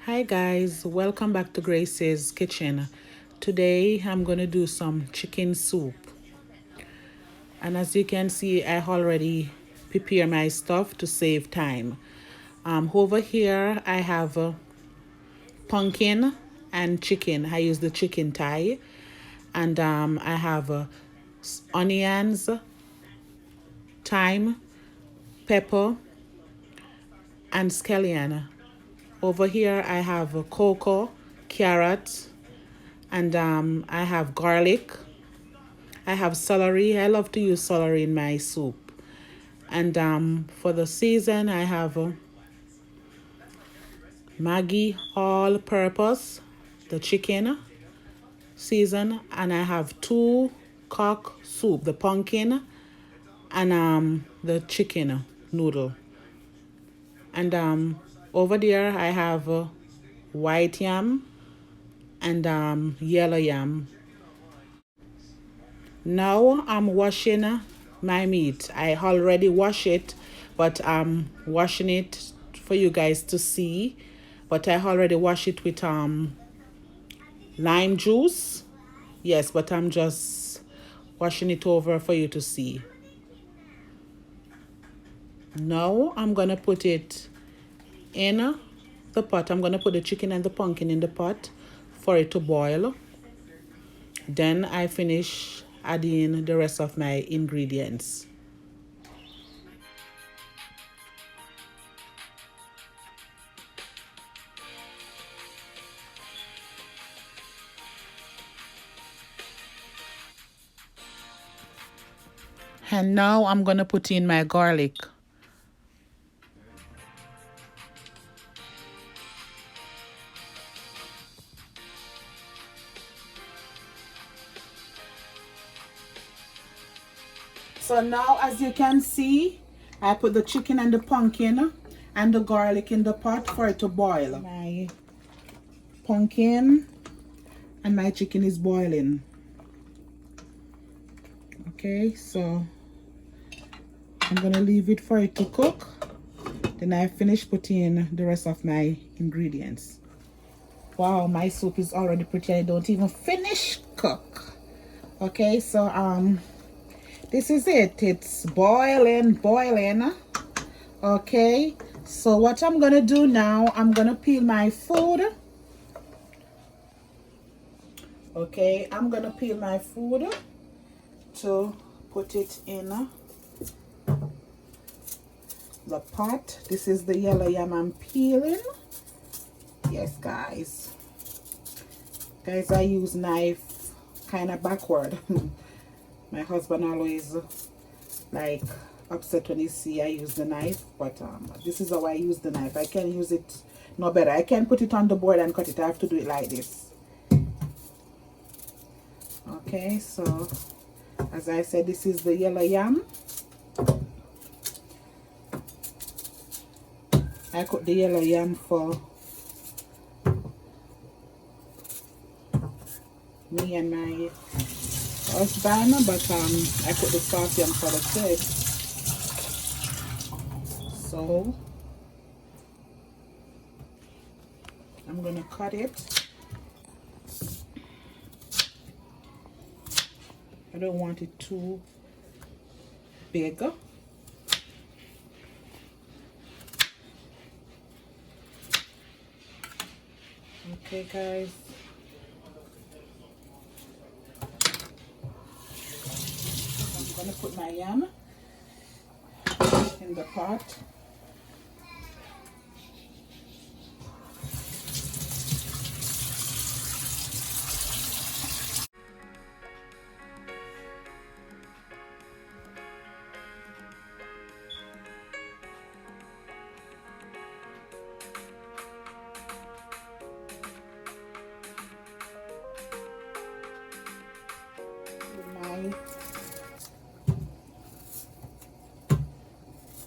Hi guys, welcome back to Grace's Kitchen. Today I'm going to do some chicken soup. And as you can see, I already prepare my stuff to save time. Over here I have pumpkin and chicken. I use the chicken thigh. And I have onions, thyme, pepper, and scallion. Over here I have coco, carrot, and I have garlic. I have celery. I love to use celery in my soup. And for the season, I have Maggi All Purpose, the chicken season, and I have two cock soup, the pumpkin and the chicken noodle. And over there, I have white yam and yellow yam. Now I'm washing my meat. I already wash it, but I'm washing it for you guys to see. But I already wash it with lime juice. Yes, but I'm just washing it over for you to see. Now I'm gonna put it in the pot. I'm gonna put the chicken and the pumpkin in the pot for it to boil. Then I finish adding the rest of my ingredients. And now I'm gonna put in my garlic. So now, as you can see, I put the chicken and the pumpkin and the garlic in the pot for it to boil. My pumpkin and my chicken is boiling. Okay, so I'm gonna leave it for it to cook. Then I finish putting the rest of my ingredients. Wow, my soup is already pretty. I don't even finish cook. Okay, so this is it. It's boiling. Okay, so what I'm gonna do now, I'm gonna peel my food. Okay, I'm gonna peel my food to put it in the pot. This is the yellow yam I'm peeling. Yes, guys, I use knife kind of backward. My husband always like upset when he see I use the knife, but this is how I use the knife. I can use it no better. I can put it on the board and cut it. I have to do it like this. Okay, so as I said, this is the yellow yam. I cook the yellow yam for me and my husband, but I put the soft yam for the kids. So I'm gonna cut it. I don't want it too big. Okay, guys. I'm gonna put my yam in the pot.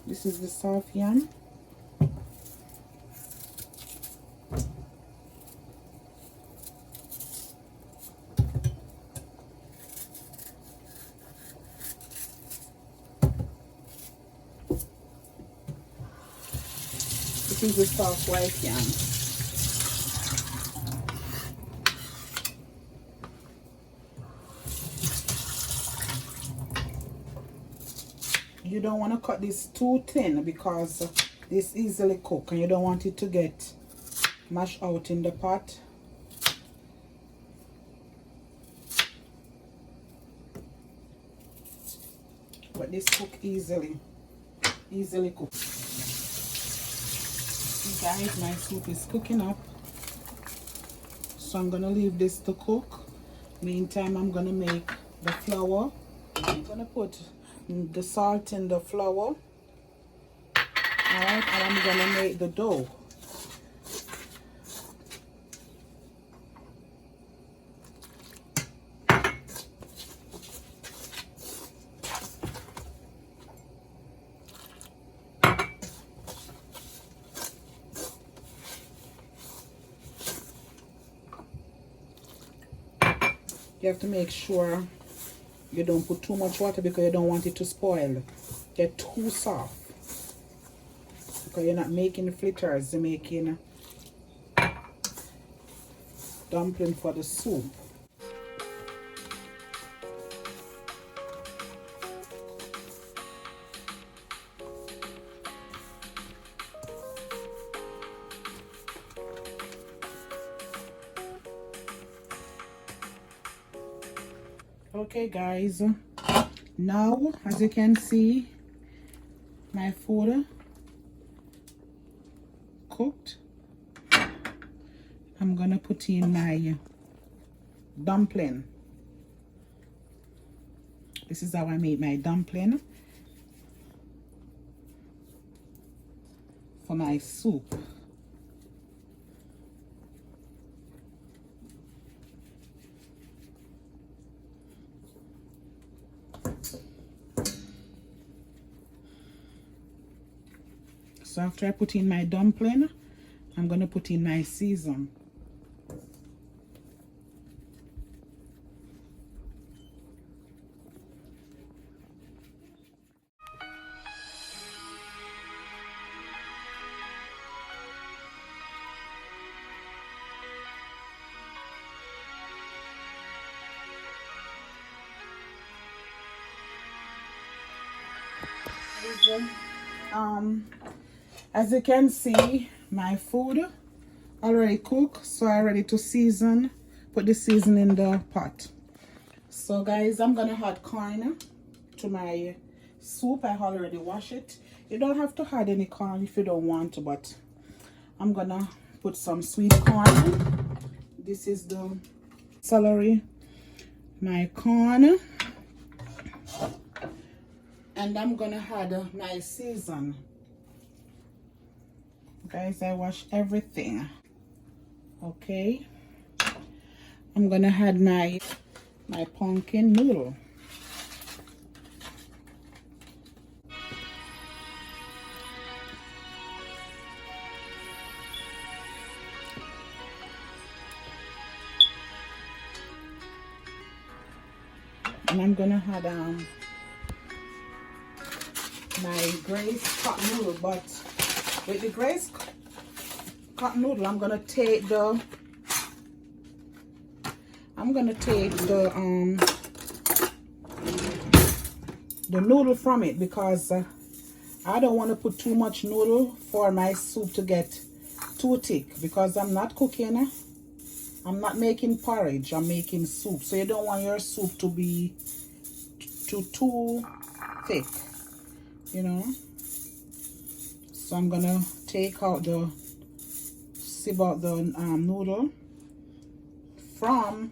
This is the soft yam. This is the soft white yam. you don't want to cut this too thin because this easily cook and you don't want it to get mashed out in the pot. But this cook easily cook. See guys, my soup is cooking up, so I'm gonna leave this to cook. Meantime, I'm gonna make the flour. I'm gonna put the salt in the flour. Alright, and I'm gonna make the dough. You have to make sure you don't put too much water because you don't want it to spoil, get too soft. Because you're not making fritters, you're making dumpling for the soup. Okay guys, now as you can see, my food cooked. I'm gonna put in my dumpling. This is how I make my dumpling for my soup. So after I put in my dumpling, I'm going to put in my season. As you can see, my food already cooked, so I'm ready to season, put the seasoning in the pot. So guys, I'm gonna add corn to my soup. I already washed it. You don't have to add any corn if you don't want to, but I'm gonna put some sweet corn. This is the celery, my corn, and I'm gonna add my season. Guys, I wash everything. Okay, I'm gonna add my pumpkin noodle. And I'm gonna add my Grace cut noodle, but with the Grace cut noodle, I'm gonna take the noodle from it because I don't want to put too much noodle for my soup to get too thick, because I'm not cooking. I'm not making porridge, I'm making soup. So you don't want your soup to be too thick, you know. So I'm gonna take out the sieve out the noodle from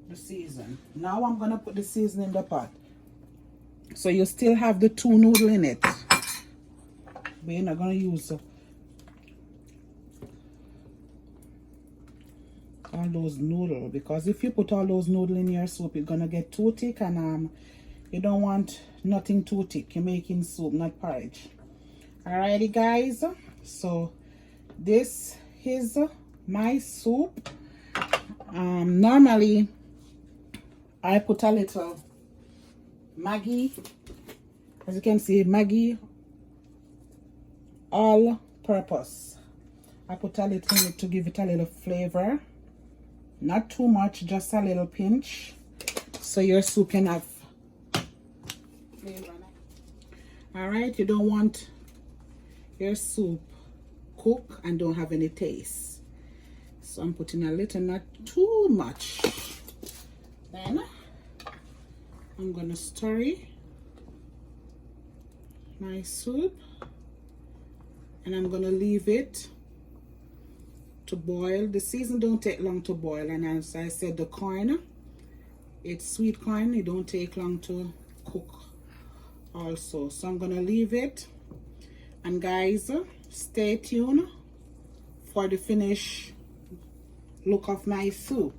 the season. Now I'm gonna put the season in the pot. So you still have the 2 noodle in it, but you're not gonna use all those noodle, because if you put all those noodle in your soup, you're gonna get too thick, and you don't want nothing too thick. You're making soup, not porridge. Alrighty guys, so this is my soup. Normally I put a little Maggi, as you can see, Maggi All Purpose. I put a little in it to give it a little flavor, not too much, just a little pinch, so your soup can have flavor. All right, you don't want your soup cook and don't have any taste. So I'm putting a little, not too much. Then I'm gonna stir my soup, and I'm gonna leave it to boil. The season don't take long to boil, and as I said, the corn, it's sweet corn, it don't take long to cook also. So I'm gonna leave it, and guys, stay tuned for the finished look of my soup.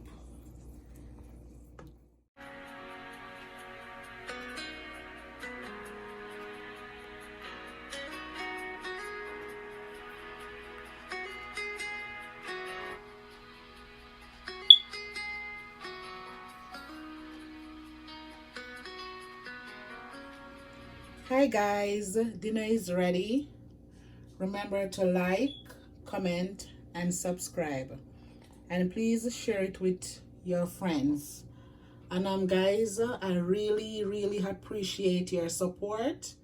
Hi guys, dinner is ready. Remember to like, comment, and subscribe, and please share it with your friends. And guys, I really appreciate your support.